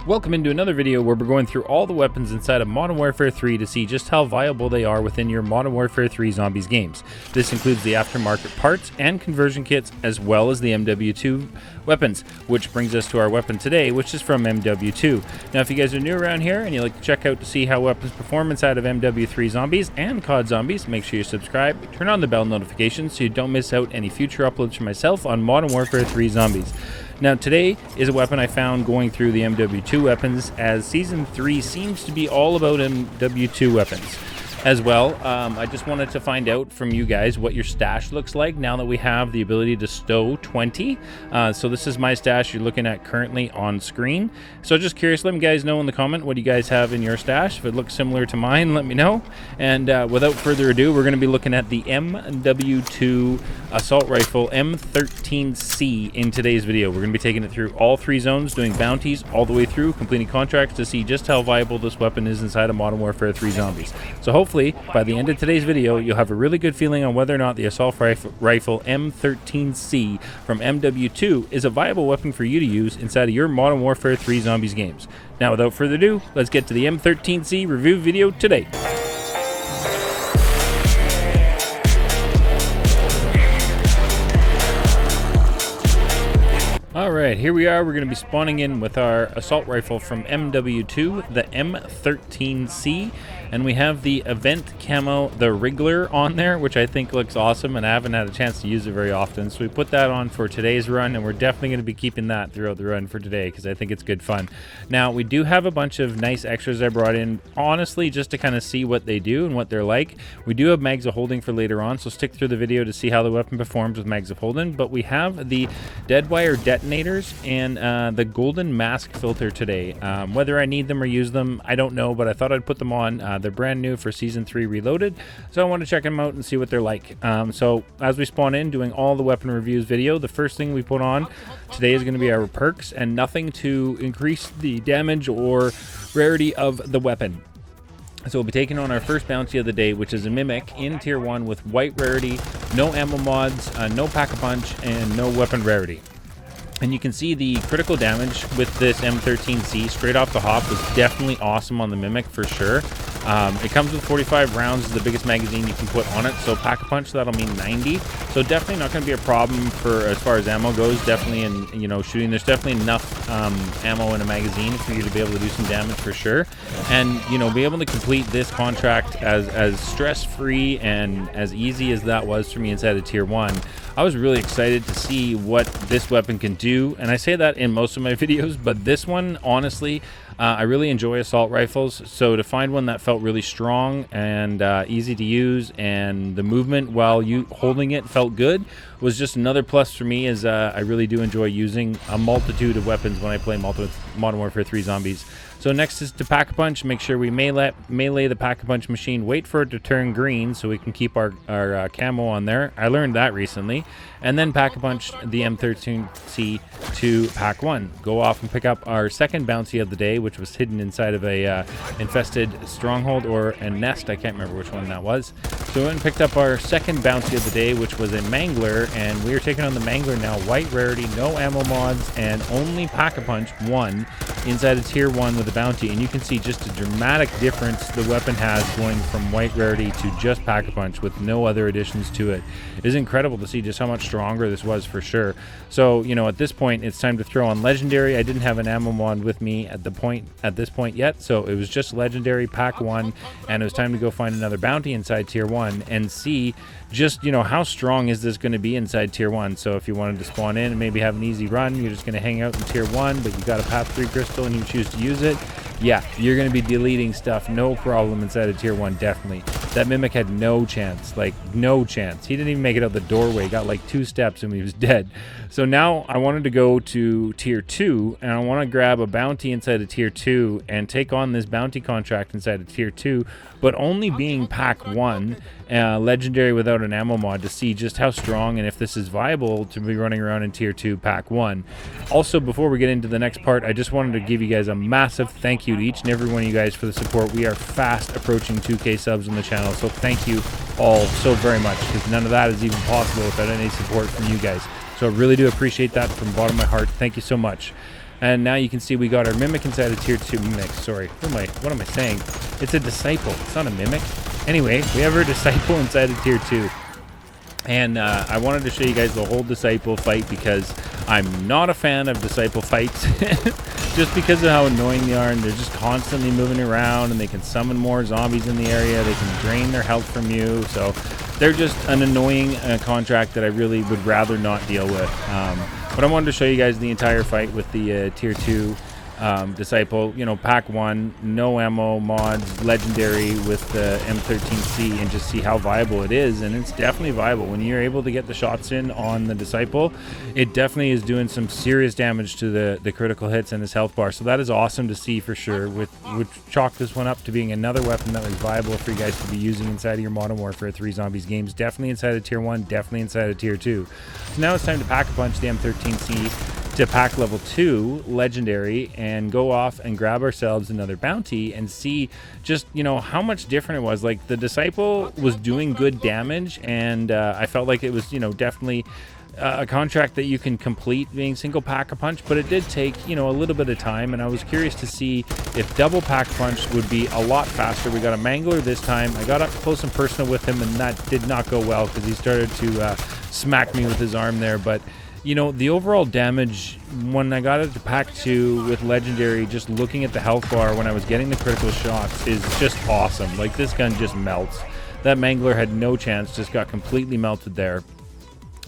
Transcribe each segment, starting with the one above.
Welcome into another video where we're going through all the weapons inside of Modern Warfare 3 to see just how viable they are within your Modern Warfare 3 Zombies games. This includes the aftermarket parts and conversion kits, as well as the MW2 weapons, which brings us to our weapon today, which is from MW2. Now, if you guys are new around here and you like to check out to see how weapons perform inside of MW3 Zombies and COD Zombies, make sure you subscribe, turn on the bell notifications so you don't miss out any future uploads from myself on Modern Warfare 3 Zombies. Now, today is a weapon I found going through the MW2 weapons, as Season 3 seems to be all about MW2 weapons. As well, I just wanted to find out from you guys what your stash looks like now that we have the ability to stow 20. So this is my stash you're looking at currently on screen. So just curious, let me guys know in the comment what you guys have in your stash. If it looks similar to mine, let me know. And without further ado, we're going to be looking at the MW2 Assault Rifle M13C in today's video. We're going to be taking it through all three zones, doing bounties all the way through, completing contracts to see just how viable this weapon is inside of Modern Warfare 3 Zombies. So hopefully, by the end of today's video, you'll have a really good feeling on whether or not the Assault Rifle M13C from MW2 is a viable weapon for you to use inside of your Modern Warfare 3 Zombies games. Now, without further ado, let's get to the M13C review video today. Alright, here we are. We're going to be spawning in with our assault rifle from MW2, the M13C, and we have the event camo, the Wriggler, on there, which I think looks awesome, and I haven't had a chance to use it very often, so we put that on for today's run, and we're definitely going to be keeping that throughout the run for today, because I think it's good fun. Now, we do have a bunch of nice extras I brought in, honestly, just to kind of see what they do and what they're like. We do have mags of holding for later on, so stick through the video to see how the weapon performs with mags of holding, but we have the dead wire detonators and the golden mask filter today. Whether I need them or use them, I don't know, but I thought I'd put them on. They're brand new for Season 3 Reloaded, so I want to check them out and see what they're like. So as we spawn in, doing all the weapon reviews video, the first thing we put on today is going to be our perks, and nothing to increase the damage or rarity of the weapon. So we'll be taking on our first bounty of the day, which is a Mimic in Tier 1 with white rarity, no ammo mods, no pack-a-punch, and no weapon rarity. And you can see the critical damage with this M13C straight off the hop was definitely awesome on the Mimic for sure. It comes with 45 rounds, is the biggest magazine you can put on it, so pack-a-punch, that'll mean 90. So definitely not going to be a problem for as far as ammo goes. Definitely in shooting, there's definitely enough ammo in a magazine for you to be able to do some damage for sure. And be able to complete this contract as stress-free and as easy as that was for me inside of Tier 1. I was really excited to see what this weapon can do, and I say that in most of my videos, but this one, honestly, I really enjoy assault rifles, so to find one that felt really strong and easy to use, and the movement while you holding it felt good, was just another plus for me, as I really do enjoy using a multitude of weapons when I play Modern Warfare 3 Zombies. So next is to pack-a-punch. Make sure we melee the pack-a-punch machine, wait for it to turn green so we can keep our camo on there. I learned that recently. And then pack-a-punch the M13C to pack 1. Go off and pick up our second bounty of the day, which was hidden inside of a infested stronghold or a nest. I can't remember which one that was. So we went and picked up our second bounty of the day, which was a Mangler, and we are taking on the Mangler now. White rarity, no ammo mods, and only pack-a-punch 1 inside of Tier 1 with a bounty. And you can see just a dramatic difference the weapon has going from white rarity to just pack-a-punch with no other additions to it. It is incredible to see just how much stronger this was for sure. So, at this point, it's time to throw on Legendary. I didn't have an ammo mod with me at this point yet, so it was just Legendary pack 1, and it was time to go find another bounty inside Tier 1 and see just, how strong is this going to be inside Tier 1. So if you wanted to spawn in and maybe have an easy run, you're just going to hang out in Tier 1, but you got a Path 3 crystal and you choose to use it, yeah, you're going to be deleting stuff, no problem, inside of Tier 1, definitely. That Mimic had no chance, like no chance. He didn't even make it out the doorway, got like 2 steps and he was dead. So now I wanted to go to Tier 2, and I want to grab a bounty inside of Tier 2 and take on this bounty contract inside of Tier 2, but only being pack 1, Legendary without an ammo mod, to see just how strong and if this is viable to be running around in Tier 2 pack 1. Also, before we get into the next part, I just wanted to give you guys a massive thank you to each and every one of you guys for the support. We are fast approaching 2K subs on the channel, so thank you all so very much, because none of that is even possible without any support from you guys. So I really do appreciate that from the bottom of my heart. Thank you so much. And now you can see we got our Mimic inside of tier 2. Mimic, sorry. What am I saying? It's a Disciple. It's not a Mimic. Anyway, we have our Disciple inside of tier 2. And I wanted to show you guys the whole Disciple fight because I'm not a fan of Disciple fights. Just because of how annoying they are, and they're just constantly moving around, and they can summon more zombies in the area. They can drain their health from you. So they're just an annoying contract that I really would rather not deal with. But I wanted to show you guys the entire fight with the tier 2 Disciple, you know, pack 1, no ammo, mods, legendary with the M13C, and just see how viable it is. And it's definitely viable. When you're able to get the shots in on the Disciple, it definitely is doing some serious damage to the critical hits and his health bar. So that is awesome to see for sure. Would chalk this one up to being another weapon that was viable for you guys to be using inside of your Modern Warfare 3 Zombies games. Definitely inside of tier 1, definitely inside of tier 2. So now it's time to pack a punch the M13C to pack level 2 legendary and go off and grab ourselves another bounty and see just, you know, how much different it was. Like, the Disciple was doing good damage, and I felt like it was, you know, definitely a contract that you can complete being single pack a punch, but it did take, you know, a little bit of time, and I was curious to see if double pack punch would be a lot faster. We got a Mangler this time. I got up close and personal with him, and that did not go well because he started to smack me with his arm there. But you know, the overall damage when I got it to pack 2 with legendary, just looking at the health bar when I was getting the critical shots, is just awesome. Like, this gun just melts. That Mangler had no chance, just got completely melted there.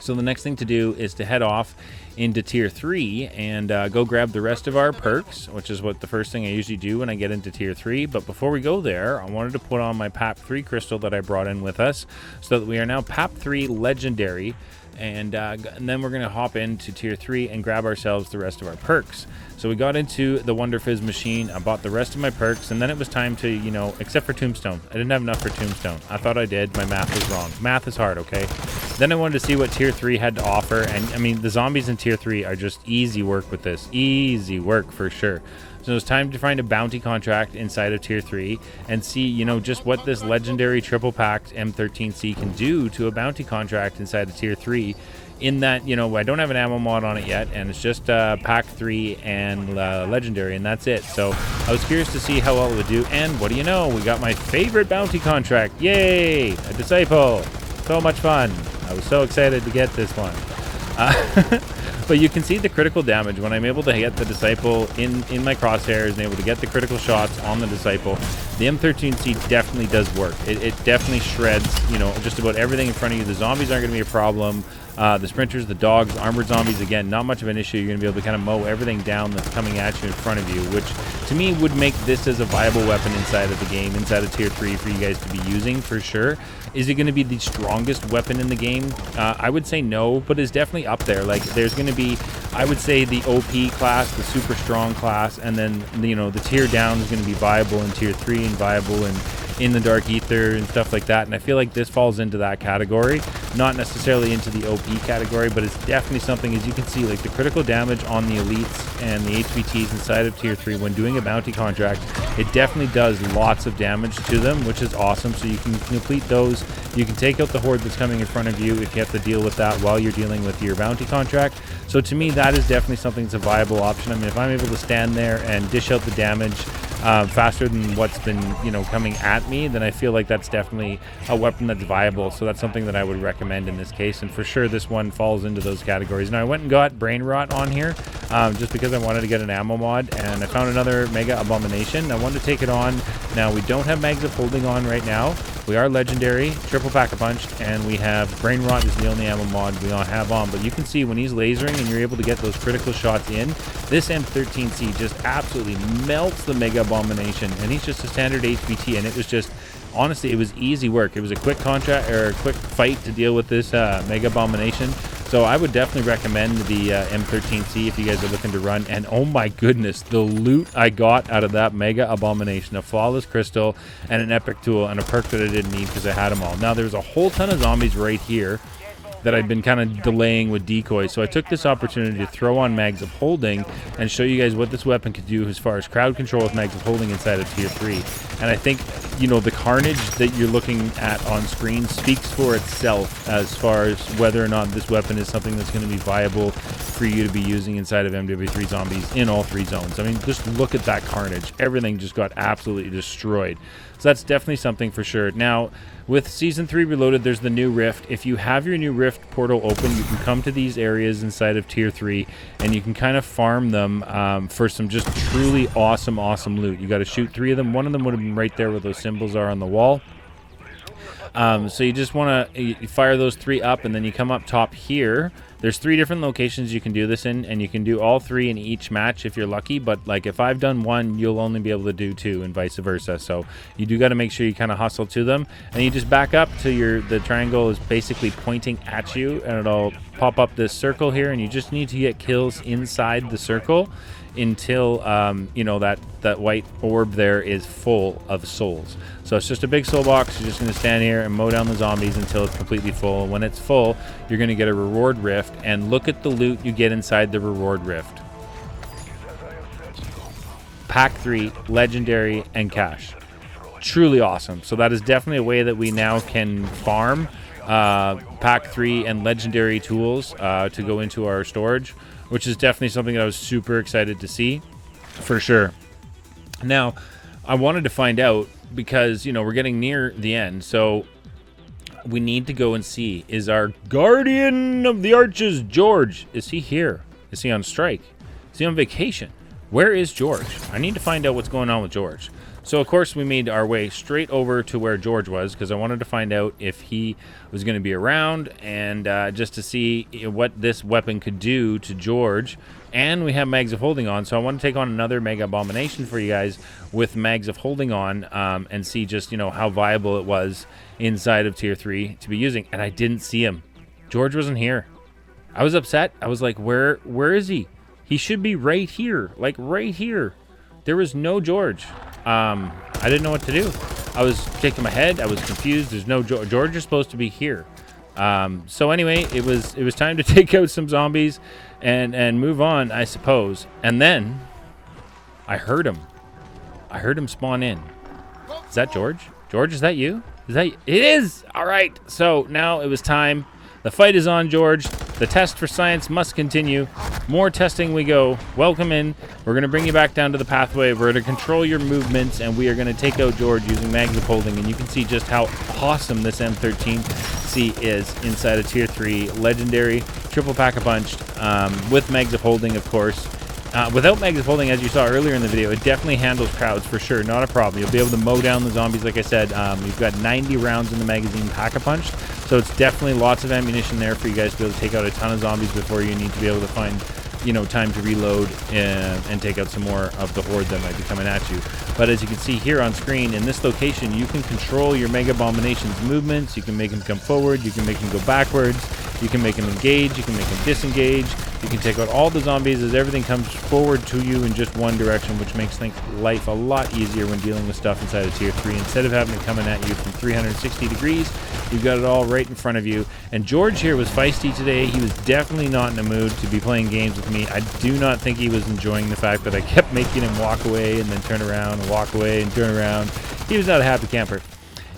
So the next thing to do is to head off into tier 3 and go grab the rest of our perks, which is what the first thing I usually do when I get into tier 3. But before we go there, I wanted to put on my PAP3 crystal that I brought in with us, so that we are now PAP3 legendary. And then we're going to hop into tier 3 and grab ourselves the rest of our perks. So we got into the Wonder Fizz machine. I bought the rest of my perks, and then it was time to, you know, except for Tombstone. I didn't have enough for Tombstone. I thought I did. My math was wrong. Math is hard, okay? Then I wanted to see what tier 3 had to offer. And, I mean, the zombies in tier 3 are just easy work with this. Easy work for sure. So it's time to find a bounty contract inside of tier 3 and see, you know, just what this legendary triple packed M13C can do to a bounty contract inside of tier 3. In that, you know, I don't have an ammo mod on it yet, and it's just pack 3 and legendary, and that's it. So I was curious to see how well it would do, and what do you know, we got my favorite bounty contract. Yay! A Disciple. So much fun. I was so excited to get this one. But you can see the critical damage when I'm able to get the Disciple in my crosshairs and able to get the critical shots on the Disciple. The M13C definitely does work. It definitely shreds, you know, just about everything in front of you. The zombies aren't going to be a problem. The sprinters, the dogs, armored zombies, again, not much of an issue. You're going to be able to kind of mow everything down that's coming at you in front of you, which to me would make this as a viable weapon inside of the game, inside of tier 3 for you guys to be using for sure. Is it going to be the strongest weapon in the game? I would say no, but it's definitely up there. Like, there's going to be, I would say, the OP class, the super strong class, and then, you know, the tier down is going to be viable in tier 3 and viable in the dark ether and stuff like that. And I feel like this falls into that category, not necessarily into the OP category, but it's definitely something, as you can see, like the critical damage on the elites and the HVTs inside of tier 3 when doing a bounty contract, it definitely does lots of damage to them, which is awesome. So you can complete those. You can take out the horde that's coming in front of you if you have to deal with that while you're dealing with your bounty contract. So to me, that is definitely something that's a viable option. I mean, if I'm able to stand there and dish out the damage faster than what's been, you know, coming at me, then I feel like that's definitely a weapon that's viable. So that's something that I would recommend in this case, and for sure this one falls into those categories. Now I went and got Brain Rot on here just because I wanted to get an ammo mod, and I found another Mega Abomination. I wanted to take it on. Now we don't have Mags of Holding on right now. We are legendary, triple pack a punch, and we have Brain Rot is the only ammo mod we all have on. But you can see when he's lasering and you're able to get those critical shots in, this M13C just absolutely melts the Mega Abomination, and he's just a standard HVT, and it was just, honestly, it was easy work. It was a quick contract or a quick fight to deal with this Mega Abomination. So I would definitely recommend the M13C if you guys are looking to run. And oh my goodness, the loot I got out of that Mega Abomination, a Flawless Crystal and an Epic Tool and a perk that I didn't need because I had them all. Now there's a whole ton of zombies right here. that I'd been kind of delaying with decoys. So I took this opportunity to throw on mags of holding and show you guys what this weapon could do as far as crowd control with mags of holding inside of tier 3. And I think, you know, the carnage that you're looking at on screen speaks for itself as far as whether or not this weapon is something that's going to be viable for you to be using inside of MW3 Zombies in all 3 zones. I mean, just look at that carnage. Everything just got absolutely destroyed. So that's definitely something for sure. Now, with Season 3 Reloaded, there's the new Rift. If you have your new Rift portal open, you can come to these areas inside of Tier 3, and you can kind of farm them for some just truly awesome loot. You got to shoot 3 of them. One of them would have been right there where those symbols are on the wall. So you just want to fire those 3 up, and then you come up top here. There's 3 different locations you can do this in, and you can do all 3 in each match if you're lucky. But like if I've done 1, you'll only be able to do 2, and vice versa. So you do got to make sure you kind of hustle to them, and you just back up to the triangle is basically pointing at you, and it'll pop up this circle here, and you just need to get kills inside the circle until you know, that white orb there is full of souls. So it's just a big soul box. You're just going to stand here and mow down the zombies until it's completely full. When it's full, you're going to get a reward rift, and look at the loot you get inside the reward rift. Pack 3, legendary, and cash. Truly awesome. So that is definitely a way that we now can farm pack 3 and legendary tools to go into our storage, which is definitely something that I was super excited to see, for sure. Now, I wanted to find out, because, you know, we're getting near the end, so we need to go and see, is our Guardian of the Arches, Zhorde, is he here? Is he on strike? Is he on vacation? Where is Zhorde? I need to find out what's going on with Zhorde. So, of course, we made our way straight over to where Zhorde was, because I wanted to find out if he was going to be around, and just to see what this weapon could do to Zhorde. And we have mags of holding on, so I want to take on another Mega Abomination for you guys with mags of holding on, and see just, you know, how viable it was inside of Tier 3 to be using. And I didn't see him. Zhorde wasn't here. I was upset. I was like, where is he? He should be right here, like right here. There was no Zhorde. I didn't know what to do. I was shaking my head. I was confused. There's no Zhorde. Zhorde is supposed to be here. So anyway, it was time to take out some zombies and move on, I suppose. And then I heard him. I heard him spawn in. Is that Zhorde? Zhorde, is that you? Is that you? It is. All right. So now it was time. The fight is on, Zhorde. The test for science must continue. More testing we go. Welcome in. We're going to bring you back down to the pathway. We're going to control your movements, and we are going to take out Zhorde using mags of holding. And you can see just how awesome this M13C is inside of Tier 3. Legendary, triple pack-a-punch, with mags of holding, of course. Without mags of holding, as you saw earlier in the video, it definitely handles crowds for sure. Not a problem. You'll be able to mow down the zombies, like I said. You've got 90 rounds in the magazine pack-a-punch, so it's definitely lots of ammunition there for you guys to be able to take out a ton of zombies before you need to be able to find, you know, time to reload and take out some more of the horde that might be coming at you. But as you can see here on screen, in this location, you can control your Mega Abomination's movements. You can make him come forward. You can make him go backwards. You can make him engage. You can make him disengage. You can take out all the zombies as everything comes forward to you in just one direction, which makes life a lot easier when dealing with stuff inside of Tier 3. Instead of having it coming at you from 360 degrees, you've got it all right in front of you. And Zhorde here was feisty today. He was definitely not in the mood to be playing games with me. I do not think he was enjoying the fact that I kept making him walk away and then turn around and walk away and turn around. He was not a happy camper.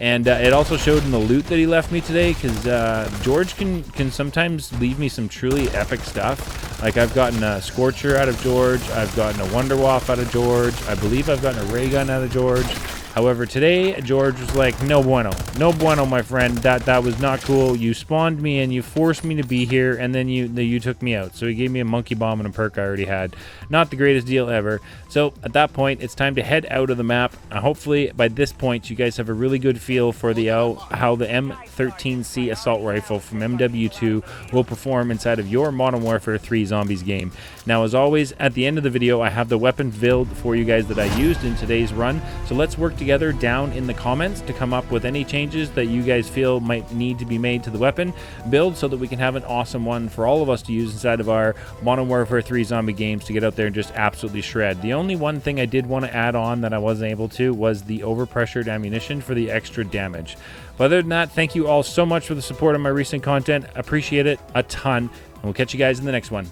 And it also showed in the loot that he left me today, because Zhorde can sometimes leave me some truly epic stuff. Like, I've gotten a Scorcher out of Zhorde, I've gotten a Wonderwaff out of Zhorde, I believe I've gotten a ray gun out of Zhorde. However, today, Zhorde was like, no bueno. No bueno, my friend. That was not cool. You spawned me in, you forced me to be here, and then you took me out. So he gave me a monkey bomb and a perk I already had. Not the greatest deal ever. So at that point, it's time to head out of the map. Hopefully, by this point, you guys have a really good feel for how the M13C assault rifle from MW2 will perform inside of your Modern Warfare 3 Zombies game. Now, as always, at the end of the video, I have the weapon build for you guys that I used in today's run. So let's work together down in the comments to come up with any changes that you guys feel might need to be made to the weapon build so that we can have an awesome one for all of us to use inside of our Modern Warfare 3 zombie games to get out there and just absolutely shred. The only one thing I did want to add on that I wasn't able to was the overpressured ammunition for the extra damage. But other than that, thank you all so much for the support on my recent content. Appreciate it a ton, and we'll catch you guys in the next one.